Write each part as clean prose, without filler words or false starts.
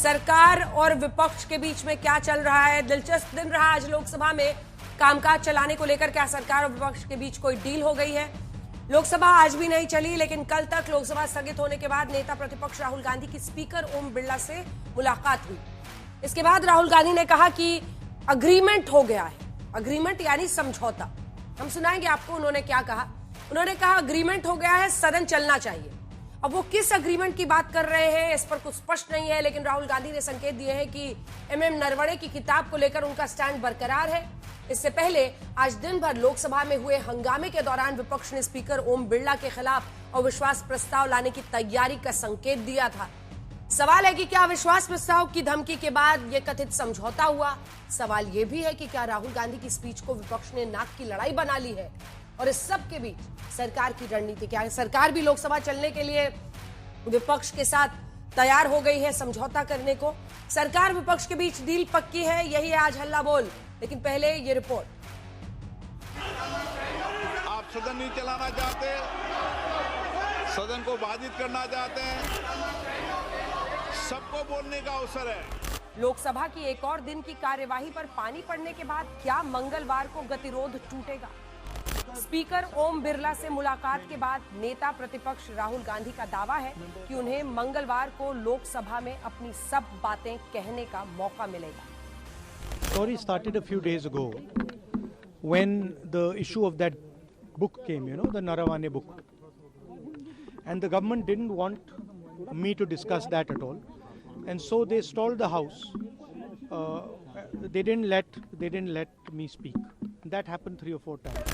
सरकार और विपक्ष के बीच में क्या चल रहा है। दिलचस्प दिन रहा आज लोकसभा में कामकाज चलाने को लेकर। क्या सरकार और विपक्ष के बीच कोई डील हो गई है? लोकसभा आज भी नहीं चली, लेकिन कल तक लोकसभा स्थगित होने के बाद नेता प्रतिपक्ष राहुल गांधी की स्पीकर ओम बिरला से मुलाकात हुई। इसके बाद राहुल गांधी ने कहा कि अग्रीमेंट हो गया है। अग्रीमेंट यानी समझौता। हम सुनाएंगे आपको उन्होंने क्या कहा। उन्होंने कहा अग्रीमेंट हो गया है, सदन चलना चाहिए। अब वो किस अग्रीमेंट की बात कर रहे हैं इस पर कुछ स्पष्ट नहीं है, लेकिन राहुल गांधी ने संकेत दिए हैं कि एमएम नरवणे की किताब को लेकर उनका स्टैंड बरकरार है। इससे पहले आज दिन भर लोकसभा में हुए हंगामे के दौरान विपक्ष ने स्पीकर ओम बिरला के खिलाफ अविश्वास प्रस्ताव लाने की तैयारी का संकेत दिया था। सवाल है कि क्या अविश्वास प्रस्ताव की धमकी के बाद यह कथित समझौता हुआ? सवाल यह भी है कि क्या राहुल गांधी की स्पीच को विपक्ष ने नाक की लड़ाई बना ली है? और इस सब के बीच सरकार की रणनीति क्या है? सरकार भी लोकसभा चलने के लिए विपक्ष के साथ तैयार हो गई है समझौता करने को। सरकार विपक्ष के बीच डील पक्की है, यही है आज हल्ला बोल। लेकिन पहले ये रिपोर्ट। आप सदन नहीं चलाना चाहते, सदन को बाधित करना चाहते हैं, सबको बोलने का अवसर है। लोकसभा की एक और दिन की कार्यवाही पर पानी पड़ने के बाद क्या मंगलवार को गतिरोध टूटेगा? स्पीकर ओम बिरला से मुलाकात के बाद नेता प्रतिपक्ष राहुल गांधी का दावा है कि उन्हें मंगलवार को लोकसभा में अपनी सब बातें कहने का मौका मिलेगा। Story started a few days ago when the issue of that book came, the Naravane book. And the government didn't want me to discuss that at all. And so they stalled the house. They didn't let me speak. That happened 3 or 4 times.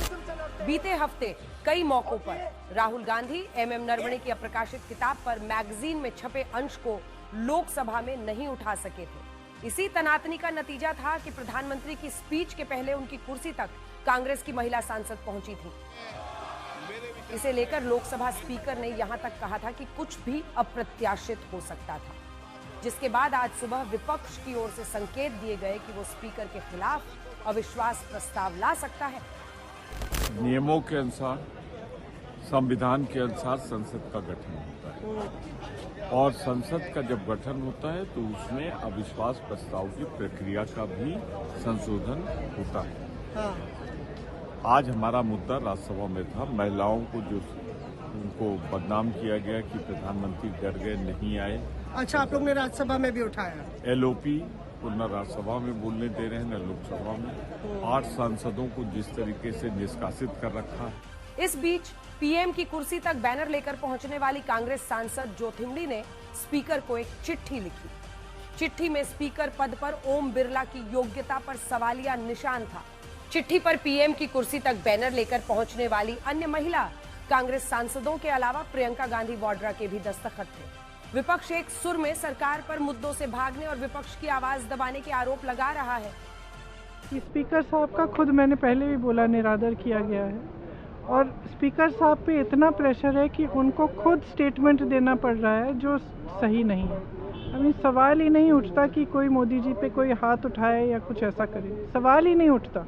बीते हफ्ते कई मौकों पर Rahul Gandhi MM Naravane की अप्रकाशित किताब पर magazine में छपे अंश को लोकसभा में नहीं उठा सके थे। इसी तनातनी का नतीजा था कि प्रधानमंत्री की स्पीच के पहले उनकी कुर्सी तक कांग्रेस की महिला सांसद पहुंची थी। इसे लेकर लोकसभा स्पीकर ने यहां तक कहा था कि कुछ भी अप्रत्याशित हो सकता था, जिसके बाद आज सुबह विपक्ष की ओर से संकेत दिए गए कि वो स्पीकर के खिलाफ अविश्वास प्रस्ताव ला सकता है। नियमों के अनुसार, संविधान के अनुसार संसद का गठन होता है और संसद का जब गठन होता है तो उसमें अविश्वास प्रस्ताव की प्रक्रिया का भी संशोधन होता है। आज हमारा मुद्दा राज्यसभा में था। महिलाओं को जो उनको बदनाम किया गया कि प्रधानमंत्री डर गए, नहीं आए। अच्छा, आप लोग ने राज्यसभा में भी उठाया? एलओपी को न राज्यसभा में बोलने दे रहे हैं न लोकसभा में। 8 सांसदों को जिस तरीके से निष्कासित कर रखा है। इस बीच पीएम की कुर्सी तक बैनर लेकर पहुंचने वाली कांग्रेस सांसद ज्योतिमडी ने स्पीकर को एक चिट्ठी लिखी। चिट्ठी में स्पीकर पद पर ओम बिरला की योग्यता पर सवालिया निशान था। चिट्ठी पर पीएम की कुर्सी तक बैनर लेकर पहुंचने वाली अन्य महिला कांग्रेस सांसदों के अलावा प्रियंका गांधी वाड्रा के भी दस्तखत थे। विपक्ष एक सुर में सरकार पर मुद्दों से भागने और विपक्ष की आवाज दबाने के आरोप लगा रहा है। स्पीकर साहब का खुद मैंने पहले भी बोला निरादर किया गया है और स्पीकर साहब पे इतना प्रेशर है कि उनको खुद स्टेटमेंट देना पड़ रहा है जो सही नहीं है। अभी सवाल ही नहीं उठता कि कोई मोदी जी पे कोई हाथ उठाए या कुछ ऐसा करे, सवाल ही नहीं उठता।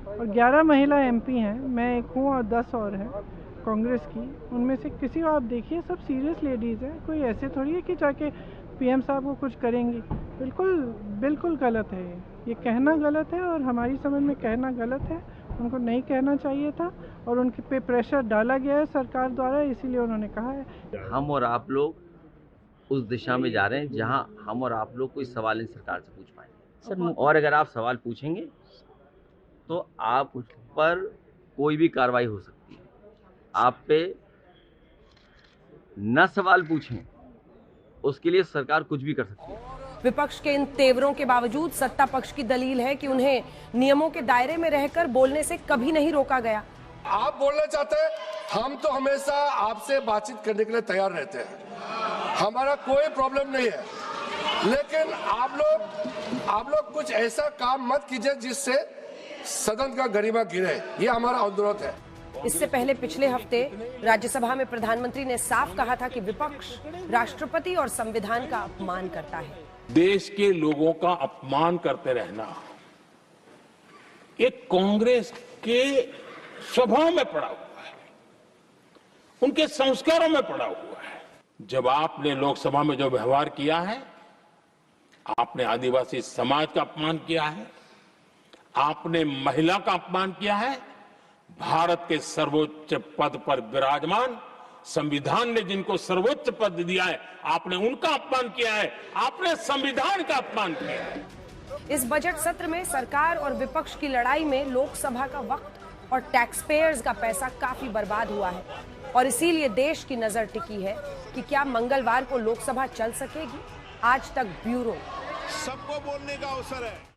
और 11 महिला एमपी हैं, मैं एक हूँ और 10 और हैं कांग्रेस की। उनमें से किसी को आप देखिए, सब सीरियस लेडीज़ हैं। कोई ऐसे थोड़ी है कि जाके पीएम साहब को कुछ करेंगी। बिल्कुल गलत है ये कहना गलत है और हमारी समझ में कहना गलत है। उनको नहीं कहना चाहिए था और उनके पे प्रेशर डाला गया है सरकार द्वारा, इसीलिए उन्होंने कहा है। हम और आप लोग उस दिशा में जा रहे हैं जहां हम और आप लोग कोई सवाल इन सरकार से पूछ पाएंगे सर। और अगर आप सवाल पूछेंगे तो आप पर कोई भी कार्रवाई हो सकती है। आप पे न सवाल पूछें, उसके लिए सरकार कुछ भी कर सकती है। विपक्ष के इन तेवरों के बावजूद सत्ता पक्ष की दलील है कि उन्हें नियमों के दायरे में रहकर बोलने से कभी नहीं रोका गया। आप बोलना चाहते हैं, हम तो हमेशा आपसे बातचीत करने के लिए तैयार रहते हैं, हमारा कोई प्रॉब्लम नहीं है। लेकिन आप लोग कुछ ऐसा काम मत कीजिए जिससे सदन का गरिमा गिरे, ये हमारा अनुरोध है। इससे पहले पिछले हफ्ते राज्यसभा में प्रधानमंत्री ने साफ कहा था कि विपक्ष राष्ट्रपति और संविधान का अपमान करता है। देश के लोगों का अपमान करते रहना एक कांग्रेस के स्वभाव में पड़ा हुआ है, उनके संस्कारों में पड़ा हुआ है। जब आपने लोकसभा में जो व्यवहार किया है आपने आदिवासी समाज का अपमान किया है, आपने महिला का अपमान किया है। भारत के सर्वोच्च पद पर विराजमान, संविधान ने जिनको सर्वोच्च पद दिया है, आपने उनका अपमान किया है, आपने संविधान का अपमान किया है। इस बजट सत्र में सरकार और विपक्ष की लड़ाई में लोकसभा का वक्त और टैक्स पेयर्स का पैसा काफी बर्बाद हुआ है और इसीलिए देश की नजर टिकी है कि क्या मंगलवार को लोकसभा चल सकेगी। आज तक ब्यूरो। सबको बोलने का अवसर है।